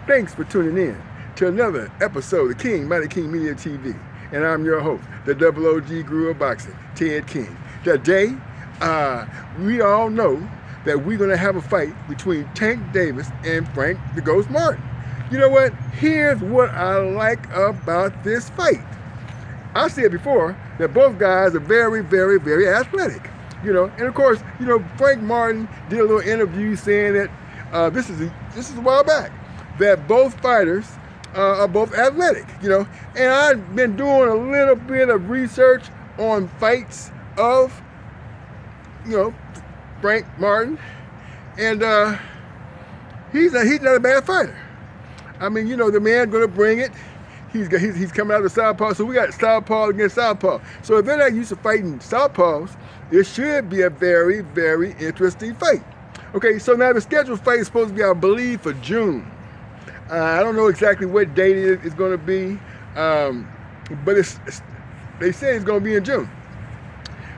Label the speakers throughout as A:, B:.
A: Thanks for tuning in to another episode of MYTKING Media TV. And I'm your host, the double OG Guru of Boxing, Ted King. Today, we all know that we're going to have a fight between Tank Davis and Frank the Ghost Martin. You know what? Here's what I like about this fight. I said before that both guys are very, very, very athletic. You know, and of course, you know, Frank Martin did a little interview saying that this is a while back, that both fighters are both athletic, you know. And I've been doing a little bit of research on fights of, you know, Frank Martin, and he's not a bad fighter. I mean, you know, the man's gonna bring it. He's coming out of southpaw, so we got southpaw against southpaw. So if they're not used to fighting southpaws, it should be a very, very interesting fight. Okay, so now the scheduled fight is supposed to be, I believe, for June. I don't know exactly what date it's going to be, but they say it's going to be in June.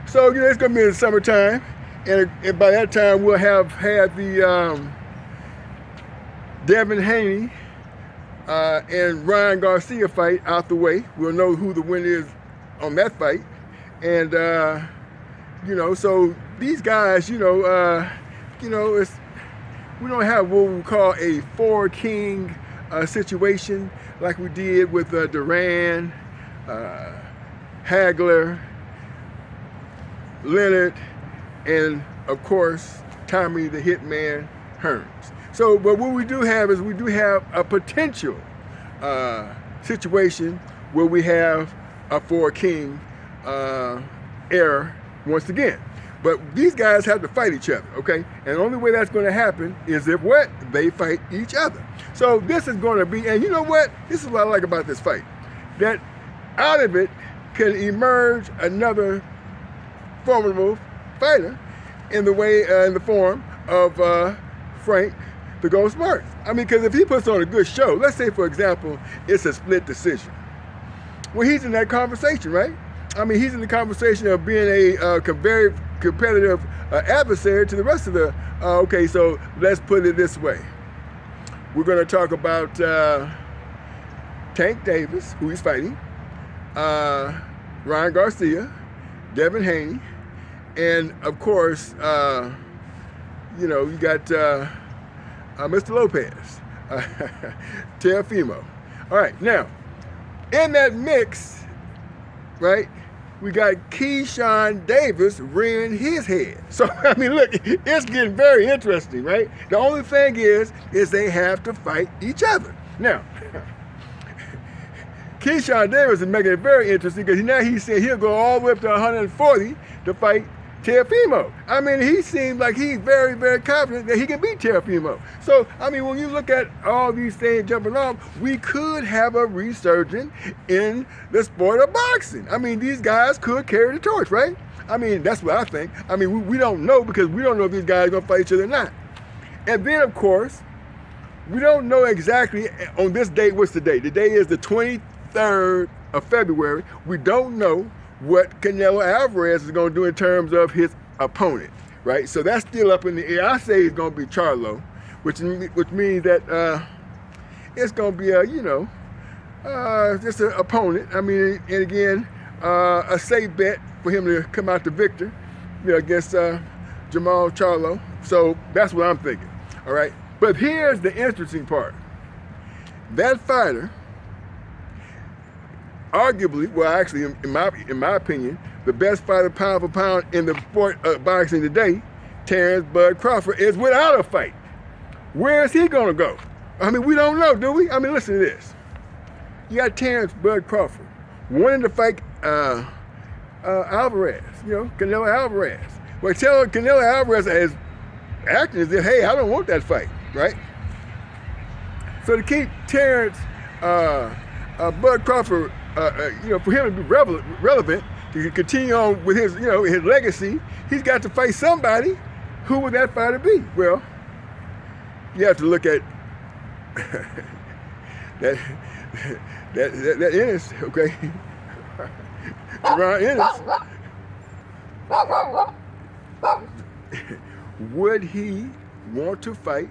A: So, you know, it's going to be in the summertime, and by that time we'll have had the Devin Haney and Ryan Garcia fight out the way. We'll know who the winner is on that fight. And, you know, so these guys, you know, we don't have what we call a four-king situation like we did with Duran, Hagler, Leonard, and of course, Tommy the Hitman Hearns. So, but what we do have is we do have a potential situation where we have a four-king era once again. But these guys have to fight each other, okay? And the only way that's going to happen is if what? They fight each other. So this is going to be, and you know what? This is what I like about this fight. That out of it can emerge another formidable fighter in the form of Frank the Ghost Martin. I mean, because if he puts on a good show, let's say, for example, it's a split decision. Well, he's in that conversation, right? I mean, he's in the conversation of being a very competitive adversary to the rest of the, okay, so let's put it this way. We're going to talk about Tank Davis, who he's fighting, Ryan Garcia, Devin Haney, and of course, you know, you got Mr. Lopez, Teofimo. All right, now, in that mix, right, we got KEYSHAWN Davis rearing his head. So, I mean, look, it's getting very interesting, right? The only thing is they have to fight each other. Now, KEYSHAWN Davis is making it very interesting because now he said he'll go all the way up to 140 to fight Teofimo. I mean, he seems like he's very, very confident that he can beat Teofimo. So, I mean, when you look at all these things jumping off, we could have a resurgence in the sport of boxing. I mean, these guys could carry the torch, right? I mean, that's what I think. I mean, we don't know because we don't know if these guys are going to fight each other or not. And then, of course, we don't know exactly on this date, what's the date? The day is the 23rd of February. We don't know what Canelo Alvarez is going to do in terms of his opponent, right? So that's still up in the air. I say it's going to be Charlo, which means that it's going to be a, you know, just an opponent. I mean, and again, a safe bet for him to come out the victor, you know, against Jamal Charlo. So that's what I'm thinking, all right? But here's the interesting part. That fighter, arguably, well, actually, in my opinion, the best fighter pound for pound in the sport of boxing today, Terrence Bud Crawford, is without a fight. Where is he going to go? I mean, we don't know, do we? I mean, listen to this. You got Terrence Bud Crawford wanting to fight Alvarez, you know, Canelo Alvarez. Well, tell Canelo Alvarez is acting as if, hey, I don't want that fight, right? So to keep Terrence Bud Crawford, you know, for him to be relevant, to continue on with his, you know, his legacy, he's got to fight somebody. Who would that fighter be? Well, you have to look at that Ennis, okay? Jaron Ennis. Would he want to fight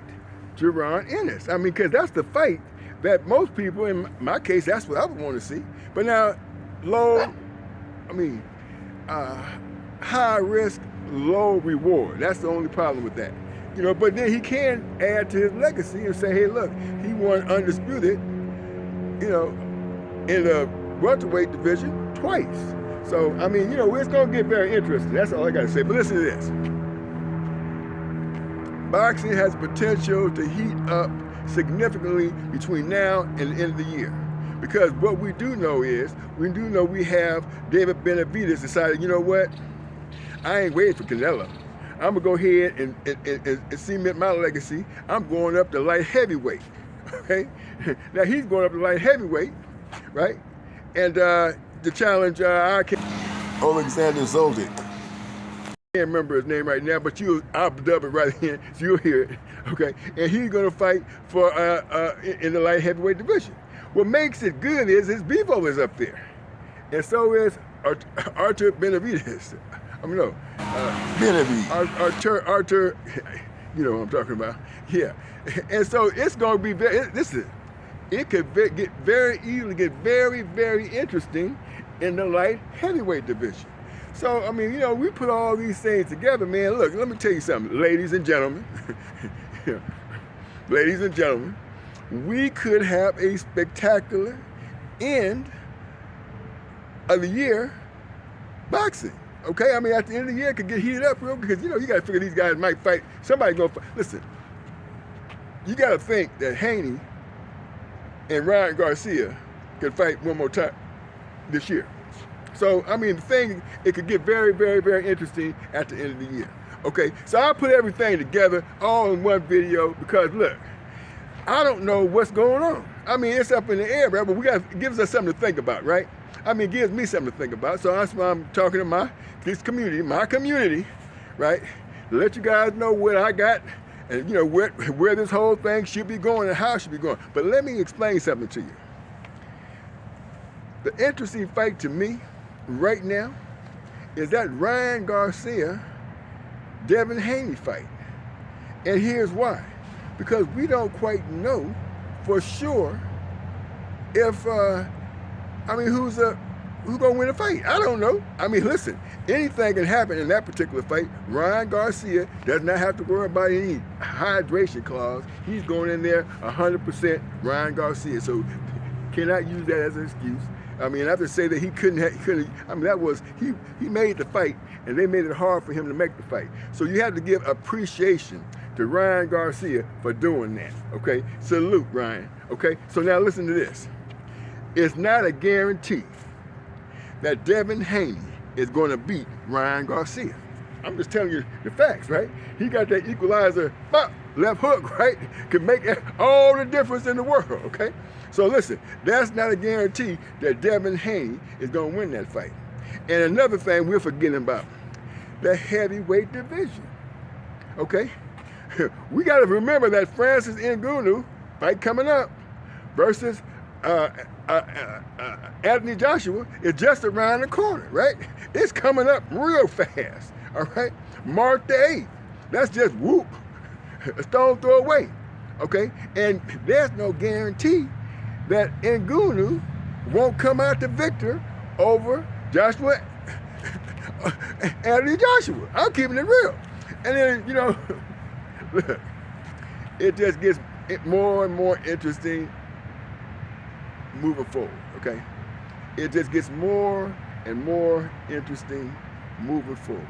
A: Jaron Ennis? I mean, because that's the fight that most people, in my case, that's what I would want to see. But now, high risk, low reward. That's the only problem with that. You know, but then he can add to his legacy and say, hey, look, he won undisputed, you know, in the welterweight division twice. So, I mean, you know, it's going to get very interesting. That's all I got to say. But listen to this. Boxing has potential to heat up significantly between now and the end of the year. Because what we do know is, we have David Benavidez decided, you know what, I ain't waiting for Canelo. I'm going to go ahead and cement my legacy. I'm going up to light heavyweight, okay? Now he's going up to light heavyweight, right? And to challenge Oleksandr Zhang. I can't remember his name right now, but I'll dub it right in, so you'll hear it, okay? And he's going to fight for in the light heavyweight division. What makes it good is his Bevo is up there, and so is Artur Benavidez. Benavidez. Artur, you know what I'm talking about. Yeah, and so it's going to be it could get very easily get very, very interesting in the light heavyweight division. So, I mean, you know, we put all these things together, man. Look, let me tell you something, ladies and gentlemen. Ladies and gentlemen, we could have a spectacular end of the year boxing. Okay, I mean, at the end of the year, it could get heated up real because, you know, you got to figure these guys might fight. Somebody's going to fight. Listen, you got to think that Haney and Ryan Garcia could fight one more time this year. So, I mean, it could get very, very, very interesting at the end of the year. Okay, so I put everything together all in one video because, look, I don't know what's going on. I mean, it's up in the air, right? But it gives us something to think about, right? I mean, it gives me something to think about. So that's why I'm talking to my community, right? To let you guys know what I got and, you know, where this whole thing should be going and how it should be going. But let me explain something to you. The interesting fight to me right now is that Ryan Garcia, Devin Haney fight. And here's why. Because we don't quite know for sure if, who's gonna win the fight? I don't know. I mean, listen, anything can happen in that particular fight. Ryan Garcia does not have to worry about any hydration clause. He's going in there 100% Ryan Garcia. So cannot use that as an excuse. I mean, I have to say that he he made the fight and they made it hard for him to make the fight. So you have to give appreciation to Ryan Garcia for doing that, okay? Salute, Ryan, okay? So now listen to this. It's not a guarantee that Devin Haney is going to beat Ryan Garcia. I'm just telling you the facts, right? He got that equalizer, left hook, right? Can make all the difference in the world, okay? So listen, that's not a guarantee that Devin Haney is going to win that fight. And another thing we're forgetting about, the heavyweight division, okay? We got to remember that Francis Ngannou fight coming up versus Anthony Joshua is just around the corner, right? It's coming up real fast, all right? March the 8th. That's just whoop, a stone throw away, okay? And there's no guarantee that Ngannou won't come out the victor over Anthony Joshua. I'm keeping it real. And then, you know, look, it just gets more and more interesting moving forward, okay? It just gets more and more interesting moving forward,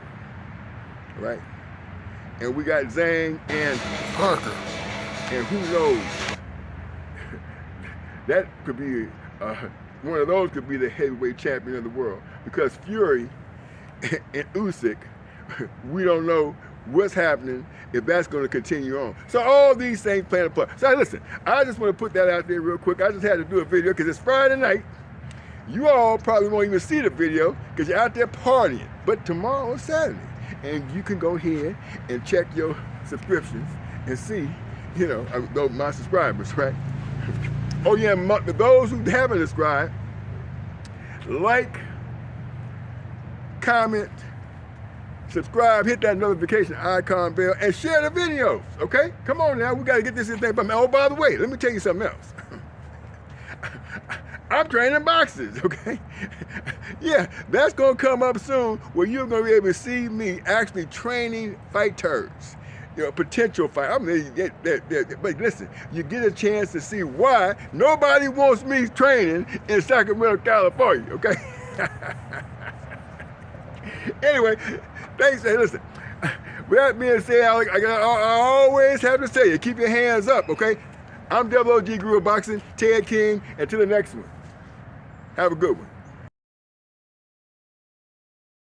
A: right? And we got Zhang and Parker, and who knows, that could be, one of those could be the heavyweight champion of the world, because Fury and Usyk, we don't know what's happening if that's going to continue on. So all these things play a part. So listen, I just want to put that out there real quick. I just had to do a video because it's Friday night. You all probably won't even see the video because you're out there partying. But tomorrow is Saturday, and you can go ahead and check your subscriptions and see, you know, my subscribers, right? Oh yeah, those who haven't subscribed, like, comment, subscribe, hit that notification icon bell, and share the videos, okay? Come on now, we gotta get this thing. Oh, by the way, let me tell you something else. I'm training boxers, okay? Yeah, that's gonna come up soon where you're gonna be able to see me actually training fighters. You know, potential fight. I mean, but listen, you get a chance to see why nobody wants me training in Sacramento, California, okay? Anyway, thanks. Hey, listen, with that being said, I always have to say it, keep your hands up, okay? I'm Double OG Guru of Boxing, Ted King, and to the next one. Have a good one.